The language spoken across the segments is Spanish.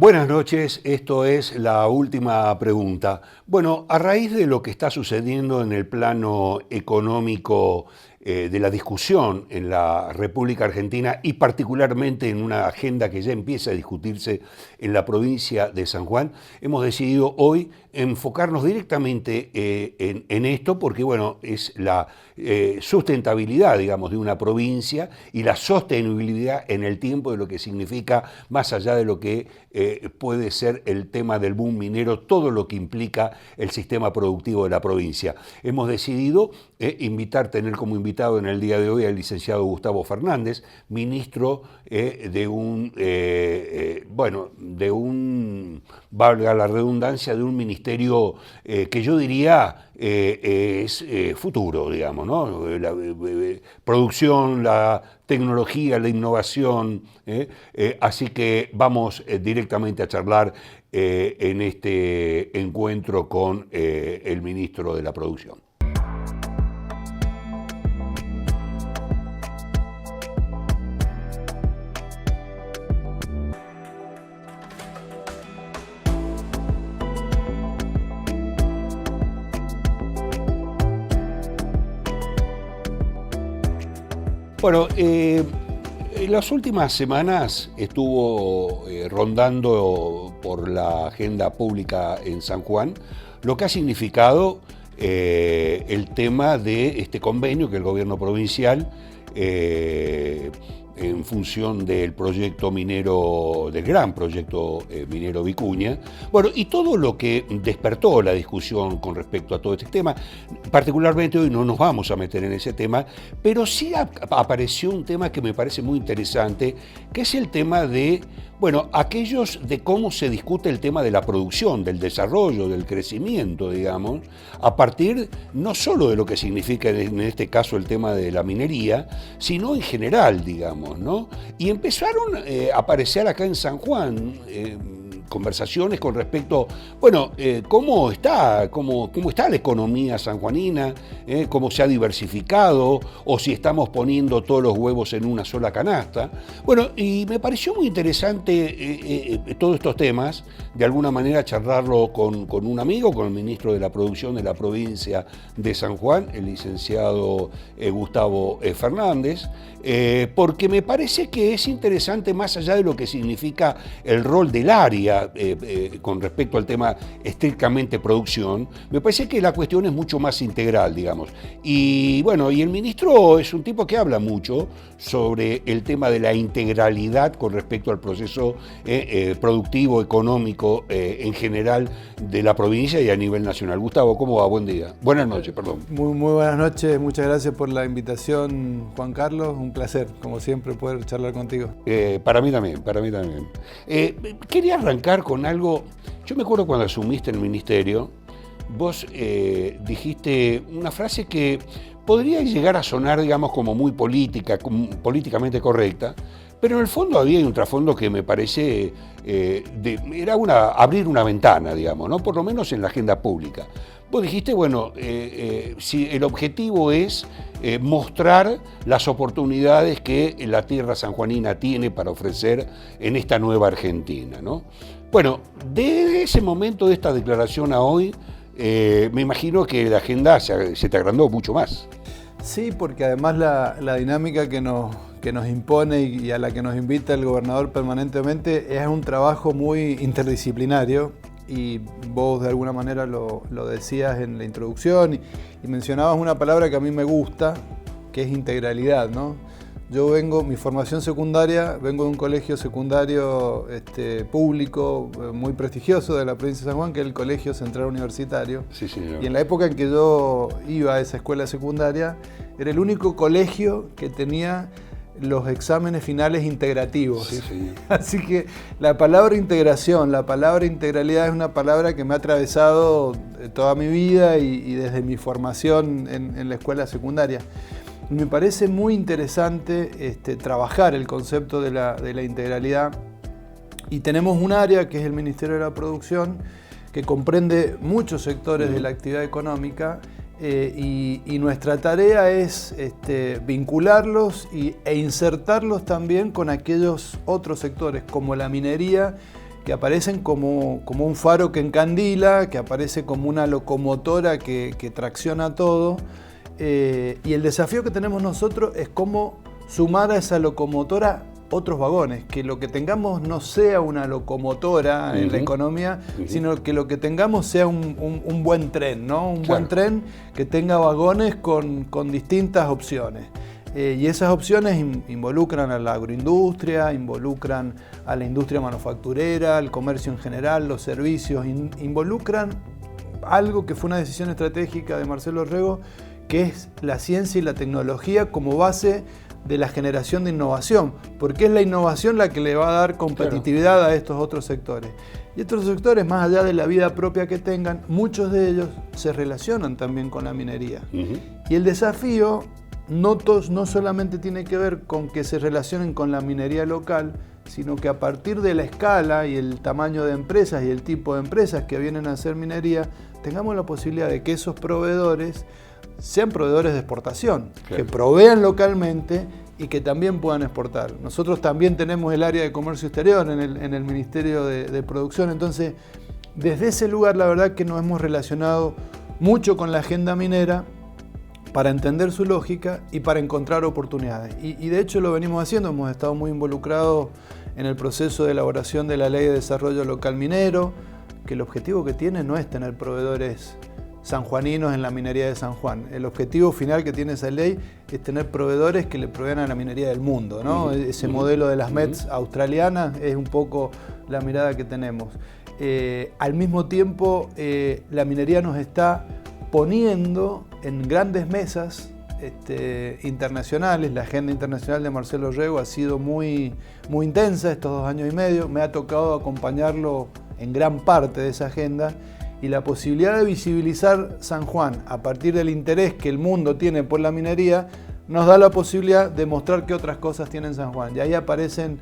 Buenas noches, esto es la última pregunta. Bueno, a raíz de lo que está sucediendo en el plano económico de la discusión en la República Argentina y particularmente en una agenda que ya empieza a discutirse en la provincia de San Juan, hemos decidido hoy enfocarnos directamente en esto porque, bueno, es la sustentabilidad, digamos, de una provincia y la sostenibilidad en el tiempo de lo que significa, más allá de lo que puede ser el tema del boom minero, todo lo que implica el sistema productivo de la provincia. Hemos decidido tener como invitado en el día de hoy al licenciado Gustavo Fernández, ministro de un, valga la redundancia, de un ministerio que yo diría es futuro, digamos, ¿no? La producción, la tecnología, la innovación, así que vamos directamente a charlar en este encuentro con el ministro de la Producción. Bueno, en las últimas semanas estuvo rondando por la agenda pública en San Juan lo que ha significado el tema de este convenio que el gobierno provincial, en función del proyecto minero, del gran proyecto minero Vicuña, bueno, y todo lo que despertó la discusión con respecto a todo este tema. Particularmente hoy no nos vamos a meter en ese tema, pero sí apareció un tema que me parece muy interesante, que es el tema de, bueno, aquellos de cómo se discute el tema de la producción, del desarrollo, del crecimiento, digamos, a partir no solo de lo que significa en este caso el tema de la minería, sino en general, digamos, ¿no? Y empezaron a aparecer acá en San Juan conversaciones con respecto, bueno, cómo está la economía sanjuanina, cómo se ha diversificado, o si estamos poniendo todos los huevos en una sola canasta. Bueno, y me pareció muy interesante todos estos temas, de alguna manera charlarlo con un amigo, con el ministro de la Producción de la provincia de San Juan, el licenciado Gustavo Fernández, porque me parece que es interesante más allá de lo que significa el rol del área con respecto al tema estrictamente producción. Me parece que la cuestión es mucho más integral, digamos. Y bueno, y el ministro es un tipo que habla mucho sobre el tema de la integralidad con respecto al proceso productivo, económico en general de la provincia y a nivel nacional. Gustavo, ¿cómo va? Buen día. Buenas noches, perdón. Muy buenas noches, muchas gracias por la invitación, Juan Carlos. Un placer, como siempre, poder charlar contigo. Para mí también. Quería arrancar con algo. Yo me acuerdo cuando asumiste el ministerio, vos dijiste una frase que podría llegar a sonar, digamos, como muy políticamente correcta, pero en el fondo había un trasfondo que me parece era abrir una ventana, digamos, ¿no? Por lo menos en la agenda pública. Vos dijiste, bueno, si el objetivo es mostrar las oportunidades que la tierra sanjuanina tiene para ofrecer en esta nueva Argentina, ¿no? Bueno, desde ese momento de esta declaración a hoy, me imagino que la agenda se te agrandó mucho más. Sí, porque además la dinámica que nos impone y a la que nos invita el gobernador permanentemente es un trabajo muy interdisciplinario, y vos de alguna manera lo decías en la introducción y mencionabas una palabra que a mí me gusta, que es integralidad, ¿no? Mi formación secundaria, vengo de un colegio secundario público muy prestigioso de la provincia de San Juan, que es el Colegio Central Universitario. Sí, señor. Y en la época en que yo iba a esa escuela secundaria, era el único colegio que tenía los exámenes finales integrativos. Sí, señor. Así que la palabra integración, la palabra integralidad es una palabra que me ha atravesado toda mi vida y desde mi formación en la escuela secundaria. Me parece muy interesante trabajar el concepto de la integralidad, y tenemos un área que es el Ministerio de la Producción que comprende muchos sectores de la actividad económica, y nuestra tarea es vincularlos e insertarlos también con aquellos otros sectores como la minería que aparecen como un faro que encandila, que aparece como una locomotora que tracciona todo. Y el desafío que tenemos nosotros es cómo sumar a esa locomotora otros vagones, que lo que tengamos no sea una locomotora en la economía, sino que lo que tengamos sea un buen tren, ¿no? Un buen tren que tenga vagones con distintas opciones. Y esas opciones involucran a la agroindustria, involucran a la industria manufacturera, al comercio en general, los servicios, involucran algo que fue una decisión estratégica de Marcelo Rego, que es la ciencia y la tecnología como base de la generación de innovación, porque es la innovación la que le va a dar competitividad a estos otros sectores. Y estos sectores, más allá de la vida propia que tengan, muchos de ellos se relacionan también con la minería. Y el desafío no solamente tiene que ver con que se relacionen con la minería local, sino que a partir de la escala y el tamaño de empresas y el tipo de empresas que vienen a hacer minería, tengamos la posibilidad de que esos proveedores sean proveedores de exportación, que provean localmente y que también puedan exportar. Nosotros también tenemos el área de comercio exterior en el Ministerio de Producción, entonces desde ese lugar la verdad que nos hemos relacionado mucho con la agenda minera para entender su lógica y para encontrar oportunidades. Y de hecho lo venimos haciendo, hemos estado muy involucrados en el proceso de elaboración de la Ley de Desarrollo Local Minero, que el objetivo que tiene no es tener proveedores sanjuaninos en la minería de San Juan. El objetivo final que tiene esa ley es tener proveedores que le provean a la minería del mundo, ¿no? Ese modelo de las METs australianas es un poco la mirada que tenemos. Al mismo tiempo, la minería nos está poniendo en grandes mesas internacionales. La agenda internacional de Marcelo Rego ha sido muy intensa estos 2 años y medio. Me ha tocado acompañarlo en gran parte de esa agenda. Y la posibilidad de visibilizar San Juan a partir del interés que el mundo tiene por la minería nos da la posibilidad de mostrar qué otras cosas tiene San Juan. Y ahí aparecen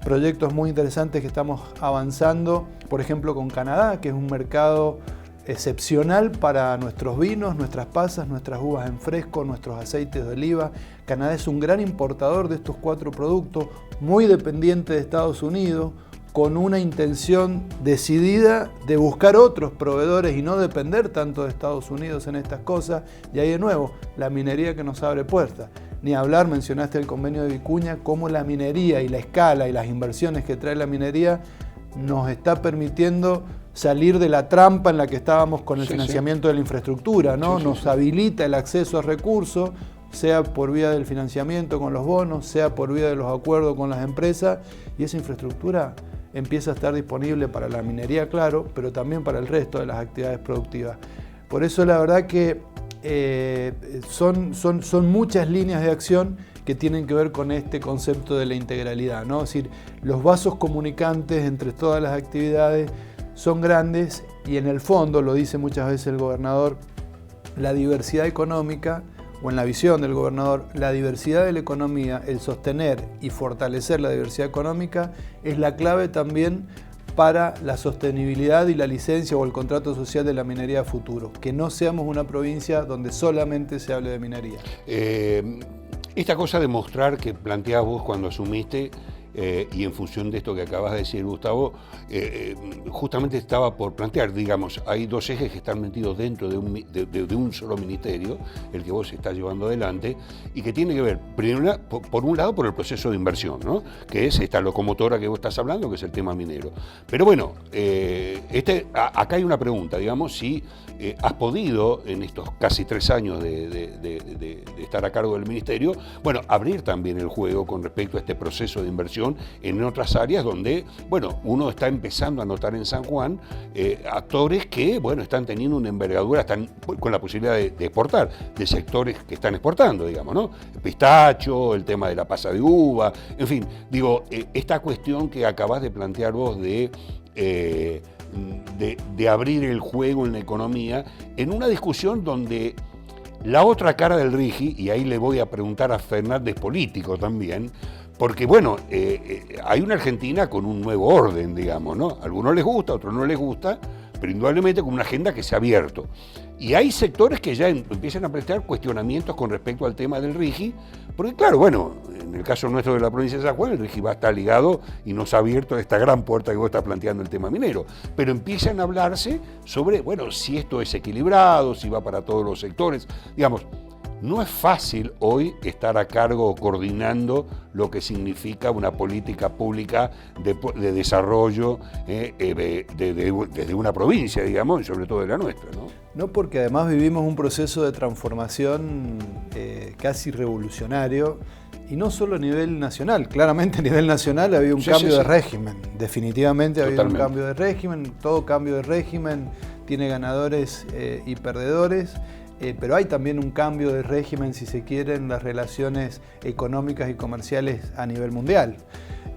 proyectos muy interesantes que estamos avanzando, por ejemplo con Canadá, que es un mercado excepcional para nuestros vinos, nuestras pasas, nuestras uvas en fresco, nuestros aceites de oliva. Canadá es un gran importador de estos 4 productos, muy dependiente de Estados Unidos, con una intención decidida de buscar otros proveedores y no depender tanto de Estados Unidos en estas cosas. Y ahí de nuevo, la minería que nos abre puertas. Ni hablar, mencionaste el convenio de Vicuña, cómo la minería y la escala y las inversiones que trae la minería nos está permitiendo salir de la trampa en la que estábamos con el financiamiento de la infraestructura, ¿no? Nos habilita el acceso a recursos, sea por vía del financiamiento con los bonos, sea por vía de los acuerdos con las empresas, y esa infraestructura empieza a estar disponible para la minería, claro, pero también para el resto de las actividades productivas. Por eso la verdad que son muchas líneas de acción que tienen que ver con este concepto de la integralidad, ¿no? Es decir, los vasos comunicantes entre todas las actividades son grandes y en el fondo, lo dice muchas veces el gobernador, la diversidad económica, o en la visión del gobernador, la diversidad de la economía, el sostener y fortalecer la diversidad económica es la clave también para la sostenibilidad y la licencia o el contrato social de la minería a futuro. Que no seamos una provincia donde solamente se hable de minería. Esta cosa de mostrar que planteás vos cuando asumiste, y en función de esto que acabas de decir, Gustavo, justamente estaba por plantear, digamos, hay 2 ejes que están metidos dentro de un solo ministerio, el que vos estás llevando adelante, y que tiene que ver, primero, por un lado, por el proceso de inversión, ¿no? Que es esta locomotora que vos estás hablando, que es el tema minero. Pero bueno, acá hay una pregunta, digamos, si has podido, en estos casi 3 años de estar a cargo del ministerio, bueno, abrir también el juego con respecto a este proceso de inversión en otras áreas donde, bueno, uno está empezando a notar en San Juan actores que, bueno, están teniendo una envergadura, están con la posibilidad de exportar, de sectores que están exportando, digamos, ¿no? El pistacho, el tema de la pasa de uva, en fin, digo, esta cuestión que acabás de plantear vos de abrir el juego en la economía, en una discusión donde la otra cara del RIGI, y ahí le voy a preguntar a Fernández político también, porque bueno, hay una Argentina con un nuevo orden, digamos, ¿no? A algunos les gusta, a otros no les gusta, pero indudablemente con una agenda que se ha abierto. Y hay sectores que ya empiezan a prestar cuestionamientos con respecto al tema del RIGI, porque claro, bueno, en el caso nuestro de la provincia de San Juan, el RIGI va a estar ligado y nos ha abierto esta gran puerta que vos estás planteando el tema minero, pero empiezan a hablarse sobre, bueno, si esto es equilibrado, si va para todos los sectores, digamos. No es fácil hoy estar a cargo o coordinando lo que significa una política pública de desarrollo desde una provincia, digamos, y sobre todo de la nuestra, ¿no? No, porque además vivimos un proceso de transformación casi revolucionario, y no solo a nivel nacional. Claramente a nivel nacional ha habido un cambio de régimen, definitivamente ha habido un cambio de régimen, todo cambio de régimen tiene ganadores y perdedores. Pero hay también un cambio de régimen, si se quiere, en las relaciones económicas y comerciales a nivel mundial.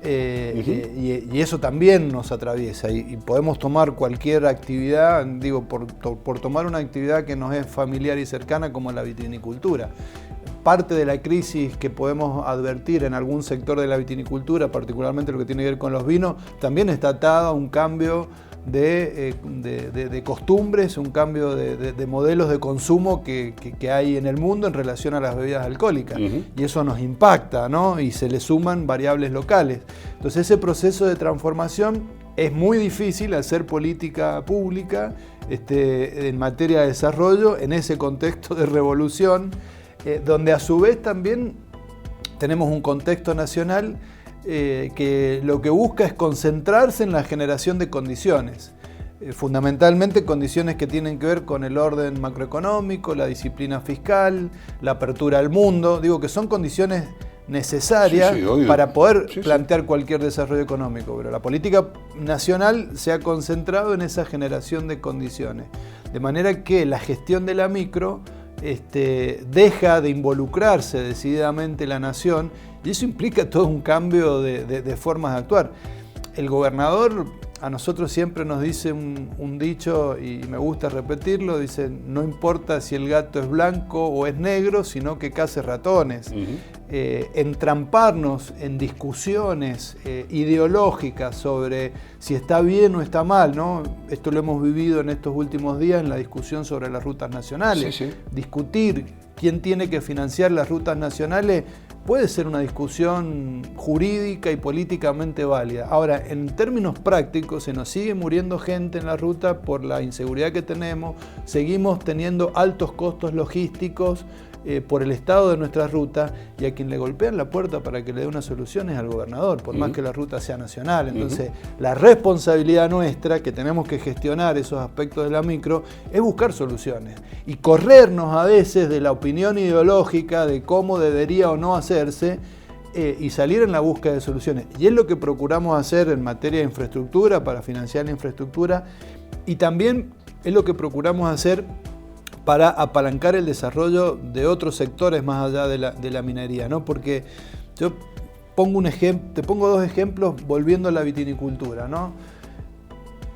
Y eso también nos atraviesa. Y podemos tomar cualquier actividad, digo, por tomar una actividad que nos es familiar y cercana como la vitivinicultura. Parte de la crisis que podemos advertir en algún sector de la vitivinicultura, particularmente lo que tiene que ver con los vinos, también está atado a un cambio de costumbres, un cambio de modelos de consumo que hay en el mundo en relación a las bebidas alcohólicas. Y eso nos impacta, ¿no? Y se le suman variables locales. Entonces ese proceso de transformación es muy difícil hacer política pública en materia de desarrollo en ese contexto de revolución, donde a su vez también tenemos un contexto nacional que lo que busca es concentrarse en la generación de condiciones, fundamentalmente condiciones que tienen que ver con el orden macroeconómico, la disciplina fiscal, la apertura al mundo, digo que son condiciones necesarias para poder plantear cualquier desarrollo económico, pero la política nacional se ha concentrado en esa generación de condiciones, de manera que la gestión de la micro deja de involucrarse decididamente la nación, y eso implica todo un cambio de formas de actuar. El gobernador a nosotros siempre nos dice un dicho, y me gusta repetirlo, dice: no importa si el gato es blanco o es negro, sino que case ratones. Entramparnos en discusiones ideológicas sobre si está bien o está mal, ¿no? Esto lo hemos vivido en estos últimos días en la discusión sobre las rutas nacionales. Discutir quién tiene que financiar las rutas nacionales puede ser una discusión jurídica y políticamente válida. Ahora, en términos prácticos, se nos sigue muriendo gente en la ruta por la inseguridad que tenemos, seguimos teniendo altos costos logísticos por el estado de nuestra ruta, y a quien le golpean la puerta para que le dé una solución es al gobernador, por más que la ruta sea nacional. Entonces, la responsabilidad nuestra, que tenemos que gestionar esos aspectos de la micro, es buscar soluciones y corrernos a veces de la opinión ideológica de cómo debería o no hacerse, y salir en la búsqueda de soluciones. Y es lo que procuramos hacer en materia de infraestructura, para financiar la infraestructura, y también es lo que procuramos hacer para apalancar el desarrollo de otros sectores más allá de la minería, ¿no? Porque yo te pongo dos ejemplos volviendo a la vitivinicultura, ¿no?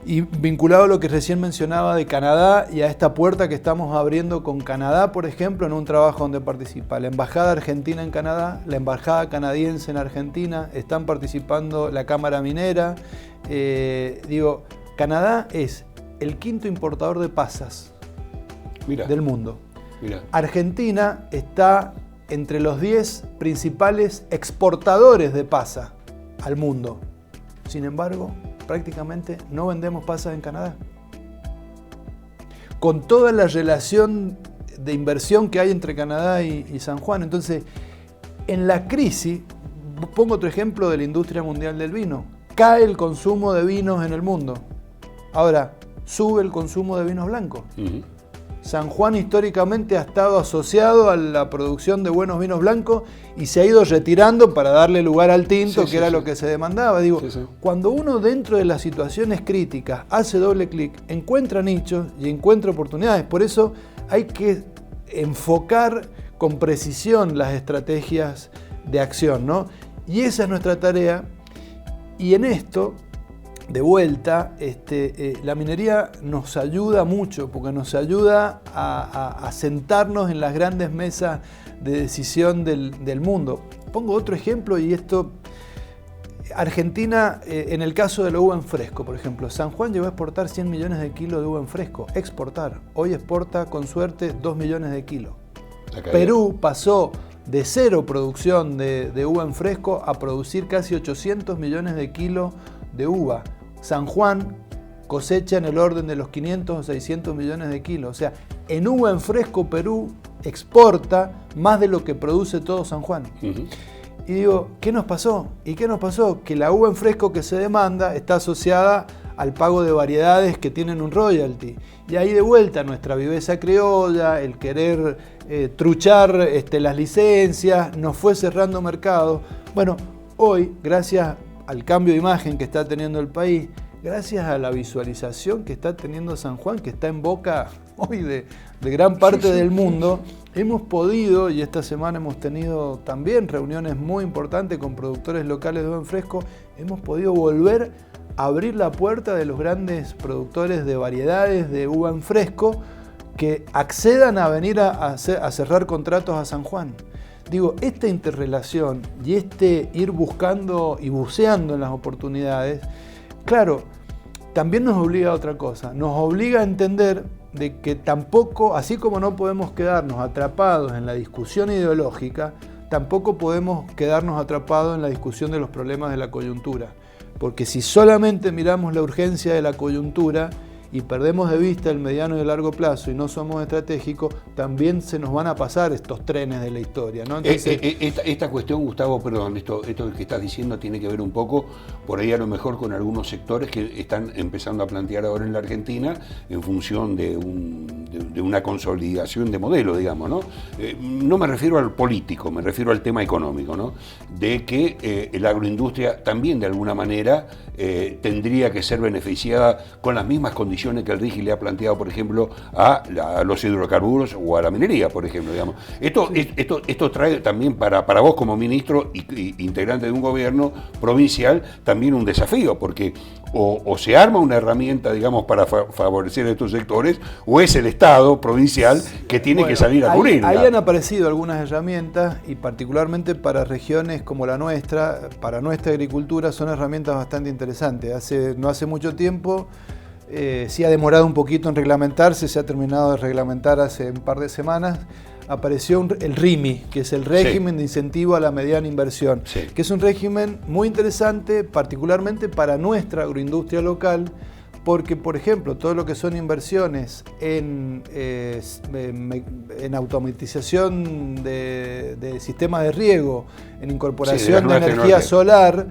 Y vinculado a lo que recién mencionaba de Canadá y a esta puerta que estamos abriendo con Canadá, por ejemplo, en un trabajo donde participa la Embajada Argentina en Canadá, la Embajada Canadiense en Argentina, están participando la Cámara Minera. Canadá es el quinto importador de pasas del mundo. Argentina está entre los 10 principales exportadores de pasa al mundo. Sin embargo, prácticamente no vendemos pasas en Canadá. Con toda la relación de inversión que hay entre Canadá y San Juan. Entonces, en la crisis, pongo otro ejemplo de la industria mundial del vino. Cae el consumo de vinos en el mundo. Ahora, sube el consumo de vinos blancos. San Juan históricamente ha estado asociado a la producción de buenos vinos blancos y se ha ido retirando para darle lugar al tinto, que era lo que se demandaba. Cuando uno dentro de las situaciones críticas hace doble clic, encuentra nichos y encuentra oportunidades. Por eso hay que enfocar con precisión las estrategias de acción, ¿no? Y esa es nuestra tarea. Y en esto, de vuelta, la minería nos ayuda mucho, porque nos ayuda a sentarnos en las grandes mesas de decisión del mundo. Pongo otro ejemplo, y esto Argentina, en el caso de la uva en fresco, por ejemplo, San Juan llegó a exportar 100 millones de kilos de uva en fresco. Exportar. Hoy exporta con suerte 2 millones de kilos. Perú pasó de cero producción de uva en fresco a producir casi 800 millones de kilos de uva. San Juan cosecha en el orden de los 500 o 600 millones de kilos. O sea, en uva en fresco Perú exporta más de lo que produce todo San Juan. Y digo, ¿qué nos pasó? ¿Y qué nos pasó? Que la uva en fresco que se demanda está asociada al pago de variedades que tienen un royalty. Y ahí de vuelta nuestra viveza criolla, el querer truchar las licencias, nos fue cerrando mercado. Bueno, hoy, gracias al cambio de imagen que está teniendo el país, gracias a la visualización que está teniendo San Juan, que está en boca hoy de gran parte del mundo, hemos podido, y esta semana hemos tenido también reuniones muy importantes con productores locales de uva en fresco, hemos podido volver a abrir la puerta de los grandes productores de variedades de uva en fresco que accedan a venir a cerrar contratos a San Juan. Digo, esta interrelación y ir buscando y buceando en las oportunidades, claro, también nos obliga a otra cosa, nos obliga a entender de que tampoco, así como no podemos quedarnos atrapados en la discusión ideológica, tampoco podemos quedarnos atrapados en la discusión de los problemas de la coyuntura. Porque si solamente miramos la urgencia de la coyuntura y perdemos de vista el mediano y el largo plazo y no somos estratégicos, también se nos van a pasar estos trenes de la historia, ¿no? Entonces, esta cuestión, Gustavo, perdón, esto que estás diciendo tiene que ver un poco, por ahí a lo mejor con algunos sectores que están empezando a plantear ahora en la Argentina en función de una consolidación de modelo, digamos, ¿no? No me refiero al político, me refiero al tema económico, ¿no? De que la agroindustria también de alguna manera tendría que ser beneficiada con las mismas condiciones que el RIGI le ha planteado, por ejemplo, a los hidrocarburos o a la minería, por ejemplo, digamos. Esto trae también para vos como ministro y integrante de un gobierno provincial también un desafío, porque o se arma una herramienta, digamos, para favorecer a estos sectores, o es el Estado provincial que tiene que salir a cubrir. Ahí han aparecido algunas herramientas, y particularmente para regiones como la nuestra, para nuestra agricultura, son herramientas bastante interesantes. No hace mucho tiempo, sí ha demorado un poquito en reglamentarse, se ha terminado de reglamentar hace un par de semanas, apareció el RIMI, que es el régimen de incentivo a la mediana inversión, que es un régimen muy interesante, particularmente para nuestra agroindustria local, porque, por ejemplo, todo lo que son inversiones en automatización de sistemas de riego, en incorporación de energía solar,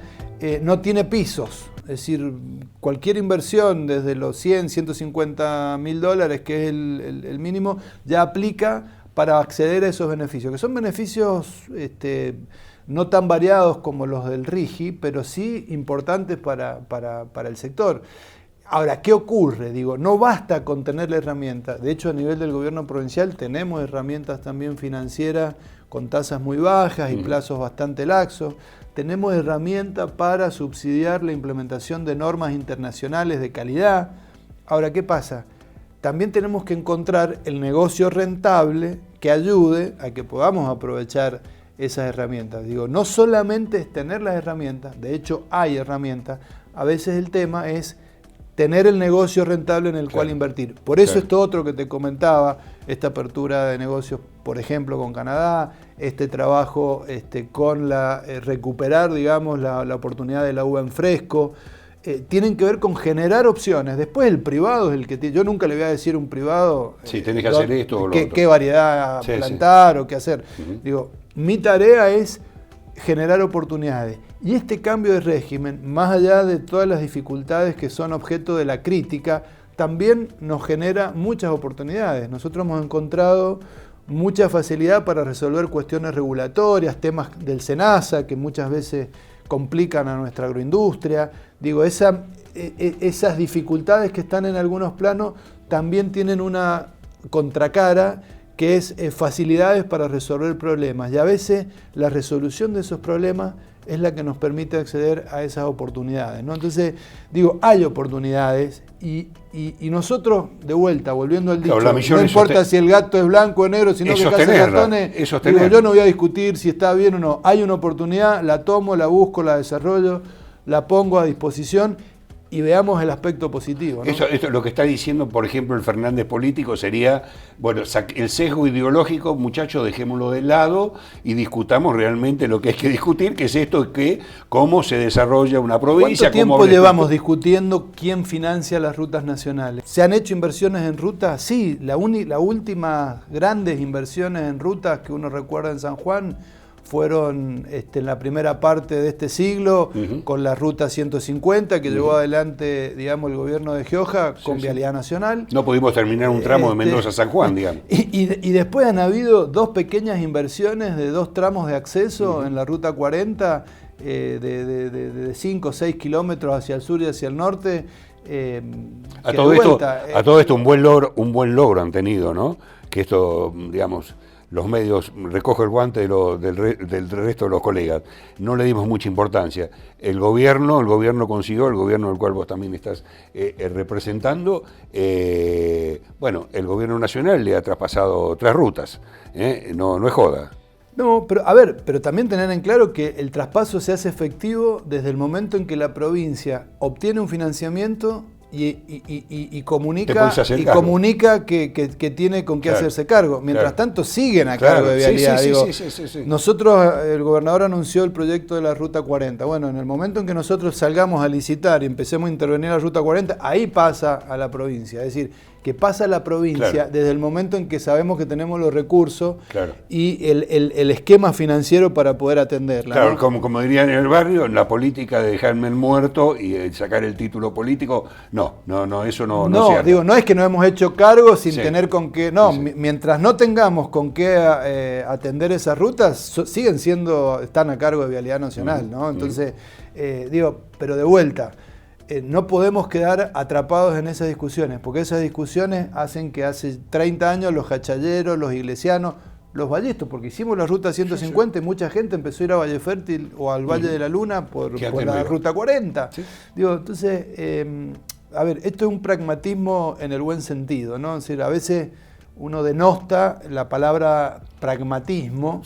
no tiene pisos. Es decir, cualquier inversión desde los 100, 150 mil dólares, que es el mínimo, ya aplica para acceder a esos beneficios, que son beneficios no tan variados como los del RIGI, pero sí importantes para el sector. Ahora, ¿qué ocurre? Digo, no basta con tener la herramienta. De hecho, a nivel del gobierno provincial tenemos herramientas también financieras con tasas muy bajas y plazos bastante laxos. Tenemos herramientas para subsidiar la implementación de normas internacionales de calidad. Ahora, ¿qué pasa? También tenemos que encontrar el negocio rentable que ayude a que podamos aprovechar esas herramientas. Digo, no solamente es tener las herramientas, de hecho hay herramientas, a veces el tema es tener el negocio rentable en el cual invertir. Por eso esto otro que te comentaba, esta apertura de negocios, por ejemplo, con Canadá, este trabajo con recuperar, digamos, la oportunidad de la uva en fresco, tienen que ver con generar opciones. Después el privado es el que tiene. Yo nunca le voy a decir a un privado tenés que hacer esto o lo otro. Qué variedad plantar o qué hacer. Digo, mi tarea es generar oportunidades. Y este cambio de régimen, más allá de todas las dificultades que son objeto de la crítica, también nos genera muchas oportunidades. Nosotros hemos encontrado mucha facilidad para resolver cuestiones regulatorias, temas del SENASA que muchas veces complican a nuestra agroindustria. Digo, esas dificultades que están en algunos planos también tienen una contracara, que es facilidades para resolver problemas. Y a veces la resolución de esos problemas es la que nos permite acceder a esas oportunidades, ¿no? Entonces, digo, hay oportunidades y nosotros, de vuelta, volviendo al dicho, no importa si el gato es blanco o negro, sino que caza ratones, digo, yo no voy a discutir si está bien o no. Hay una oportunidad, la tomo, la busco, la desarrollo. la pongo a disposición y veamos el aspecto positivo, ¿no? Eso lo que está diciendo, por ejemplo, el Fernández político sería, bueno, el sesgo ideológico, muchachos, dejémoslo de lado y discutamos realmente lo que hay que discutir, que es esto, que cómo se desarrolla una provincia. ¿Cuánto tiempo llevamos discutiendo quién financia las rutas nacionales? ¿Se han hecho inversiones en rutas? Sí, las últimas grandes inversiones en rutas que uno recuerda en San Juan fueron en la primera parte de este siglo, con la ruta 150 que llevó adelante, digamos, el gobierno de Gioja con Vialidad Nacional. No pudimos terminar un tramo de Mendoza a San Juan, digamos. Y después han habido dos pequeñas inversiones de dos tramos de acceso en la ruta 40, de 5 o 6 kilómetros hacia el sur y hacia el norte. A todo esto un buen logro han tenido, ¿no? Que esto, digamos, los medios, recojo el guante del resto de los colegas, no le dimos mucha importancia. El gobierno consiguió, el gobierno del cual vos también estás representando, bueno, el gobierno nacional le ha traspasado 3 rutas, no es joda. No, pero a ver, pero también tener en claro que el traspaso se hace efectivo desde el momento en que la provincia obtiene un financiamiento y comunica que tiene con qué hacerse cargo. Mientras tanto siguen a cargo de Vialidad. Sí. Nosotros, el gobernador anunció el proyecto de la Ruta 40. Bueno, en el momento en que nosotros salgamos a licitar y empecemos a intervenir la Ruta 40, ahí pasa a la provincia. Es decir, que pasa a la provincia desde el momento en que sabemos que tenemos los recursos y el esquema financiero para poder atenderla. Claro, ¿no? como dirían en el barrio, la política de dejarme el muerto y sacar el título político, no, eso no No, digo, no es que nos hemos hecho cargo sin tener con qué. No, mientras no tengamos con qué atender esas rutas, están a cargo de Vialidad Nacional, ¿no? Entonces, digo, pero de vuelta. No podemos quedar atrapados en esas discusiones, porque esas discusiones hacen que hace 30 años los jachalleros, los iglesianos, los ballestos, porque hicimos la ruta 150 y mucha gente empezó a ir a Valle Fértil o al Valle de la Luna por la ruta 40. ¿Sí? Digo, entonces, a ver, esto es un pragmatismo en el buen sentido, ¿no? Es decir, a veces uno denosta la palabra pragmatismo,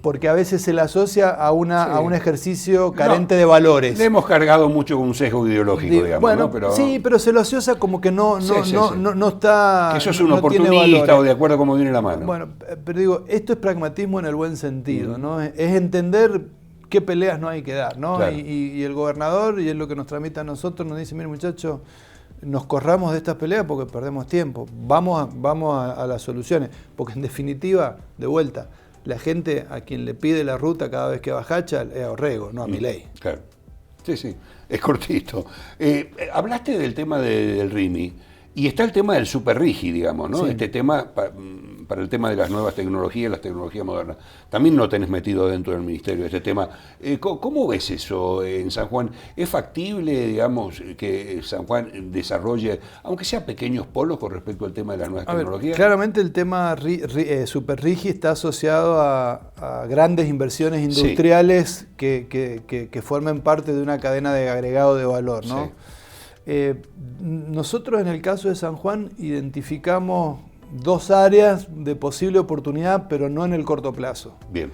porque a veces se la asocia a un ejercicio carente de valores. Le hemos cargado mucho con un sesgo ideológico, digamos. Bueno, ¿no? Pero se lo asocia como que no está. Que sos un oportunista o de acuerdo a cómo viene la mano. Bueno, pero digo, esto es pragmatismo en el buen sentido, ¿no? Es entender qué peleas no hay que dar, ¿no? Claro. Y el gobernador, y es lo que nos tramita a nosotros, nos dice, mire muchachos, nos corramos de estas peleas porque perdemos tiempo, vamos a las soluciones, porque en definitiva, de vuelta, la gente a quien le pide la ruta cada vez que va a Hacha es a Orrego, no a Milei. Claro, sí, es cortito. Hablaste del tema del RIMI, y está el tema del superrigi, digamos, ¿no? Sí. Este tema, para el tema de las nuevas tecnologías, las tecnologías modernas. También lo tenés metido dentro del ministerio, este tema. ¿Cómo ves eso en San Juan? ¿Es factible, digamos, que San Juan desarrolle, aunque sea pequeños polos con respecto al tema de las nuevas tecnologías? Claramente el tema superrigi está asociado a grandes inversiones industriales que formen parte de una cadena de agregado de valor, ¿no? Sí. Nosotros en el caso de San Juan identificamos 2 áreas de posible oportunidad, pero no en el corto plazo. Bien.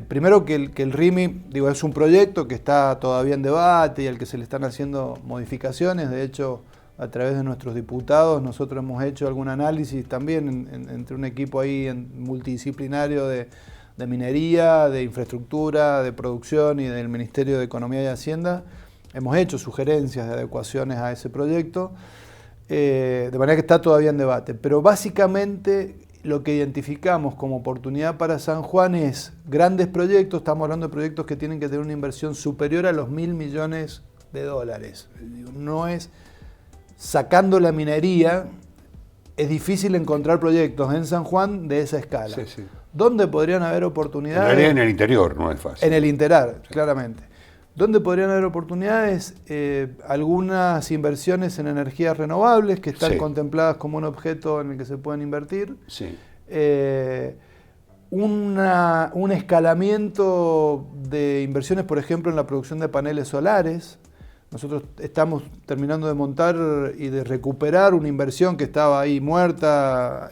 Primero que el RIMI, digo, es un proyecto que está todavía en debate y al que se le están haciendo modificaciones. De hecho, a través de nuestros diputados, nosotros hemos hecho algún análisis también entre un equipo ahí multidisciplinario de minería, de infraestructura, de producción y del Ministerio de Economía y Hacienda. Hemos hecho sugerencias de adecuaciones a ese proyecto, de manera que está todavía en debate. Pero básicamente lo que identificamos como oportunidad para San Juan es grandes proyectos, estamos hablando de proyectos que tienen que tener una inversión superior a los $1.000 millones. No es, sacando la minería, es difícil encontrar proyectos en San Juan de esa escala. Sí. ¿Dónde podrían haber oportunidades? En realidad en el interior no es fácil. En el interior, claramente. ¿Dónde podrían haber oportunidades? Algunas inversiones en energías renovables que están contempladas como un objeto en el que se pueden invertir. Sí. Un escalamiento de inversiones, por ejemplo, en la producción de paneles solares. Nosotros estamos terminando de montar y de recuperar una inversión que estaba ahí muerta,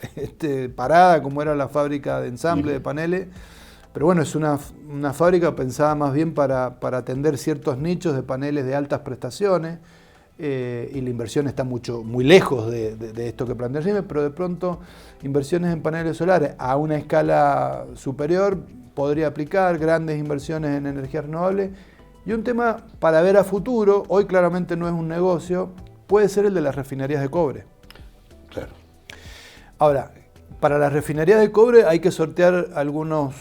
parada, como era la fábrica de ensamble de paneles. Pero bueno, es una fábrica pensada más bien para atender ciertos nichos de paneles de altas prestaciones, y la inversión está muy lejos de esto que plantea Rimes, pero de pronto inversiones en paneles solares a una escala superior podría aplicar, grandes inversiones en energías renovables. Y un tema para ver a futuro, hoy claramente no es un negocio, puede ser el de las refinerías de cobre. Claro. Ahora, para las refinerías de cobre hay que sortear algunos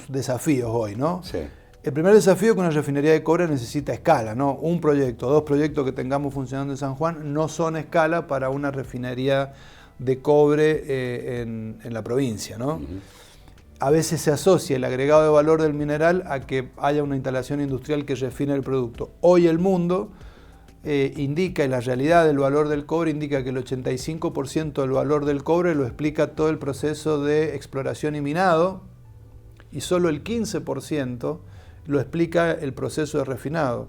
desafíos hoy, ¿no? Sí. El primer desafío es que una refinería de cobre necesita escala, ¿no? Un proyecto, 2 proyectos que tengamos funcionando en San Juan no son escala para una refinería de cobre en la provincia, ¿no? A veces se asocia el agregado de valor del mineral a que haya una instalación industrial que refine el producto. Hoy el mundo indica, y la realidad del valor del cobre indica que el 85% del valor del cobre lo explica todo el proceso de exploración y minado, y solo el 15% lo explica el proceso de refinado.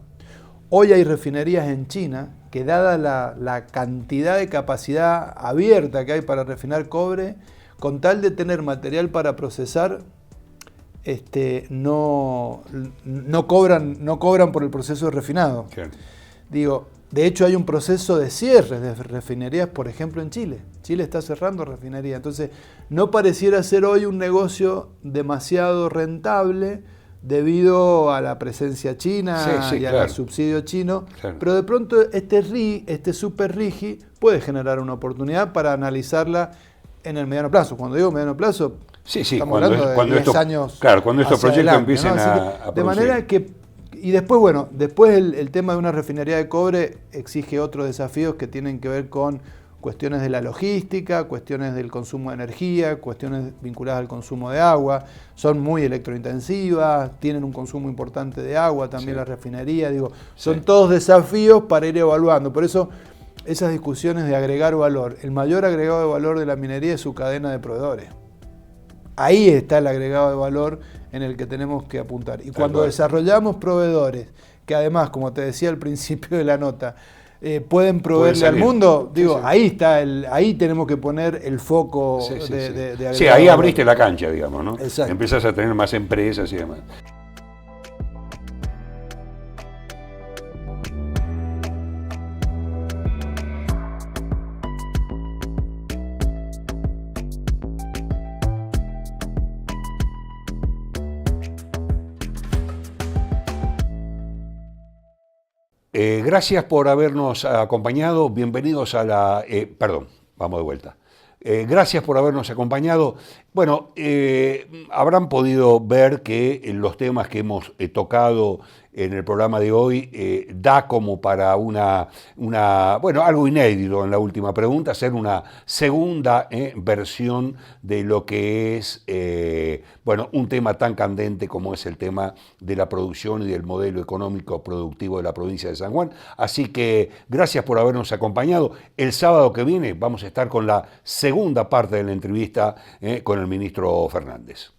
Hoy hay refinerías en China que, dada la cantidad de capacidad abierta que hay para refinar cobre, con tal de tener material para procesar, no cobran por el proceso de refinado. Claro. Digo, de hecho hay un proceso de cierre de refinerías, por ejemplo en Chile. Chile está cerrando refinerías. Entonces, no pareciera ser hoy un negocio demasiado rentable debido a la presencia china y claro, al subsidio chino. Claro. Pero de pronto este super RIGI puede generar una oportunidad para analizarla en el mediano plazo. Cuando digo mediano plazo, estamos hablando de 10 años. Claro, cuando estos proyectos adelante, empiecen, ¿no? a de producir. manera que, y después, bueno, después el tema de una refinería de cobre exige otros desafíos que tienen que ver con cuestiones de la logística, cuestiones del consumo de energía, cuestiones vinculadas al consumo de agua. Son muy electrointensivas, tienen un consumo importante de agua también la refinería. Digo, son todos desafíos para ir evaluando. Por eso, esas discusiones de agregar valor. El mayor agregado de valor de la minería es su cadena de proveedores. Ahí está el agregado de valor en el que tenemos que apuntar. Y cuando desarrollamos proveedores, que además, como te decía al principio de la nota, pueden proveerle al mundo, digo, ahí está, ahí tenemos que poner el foco de agregado. Sí, ahí abriste la cancha, digamos, ¿no? Exacto. Empiezas a tener más empresas y demás. Gracias por habernos acompañado. Bienvenidos a la... perdón, vamos de vuelta. Gracias por habernos acompañado. Bueno, habrán podido ver que los temas que hemos tocado en el programa de hoy da como para bueno, algo inédito en la última pregunta, hacer una segunda versión de lo que es, bueno, un tema tan candente como es el tema de la producción y del modelo económico productivo de la provincia de San Juan. Así que gracias por habernos acompañado. El sábado que viene vamos a estar con la segunda parte de la entrevista con el ministro Fernández.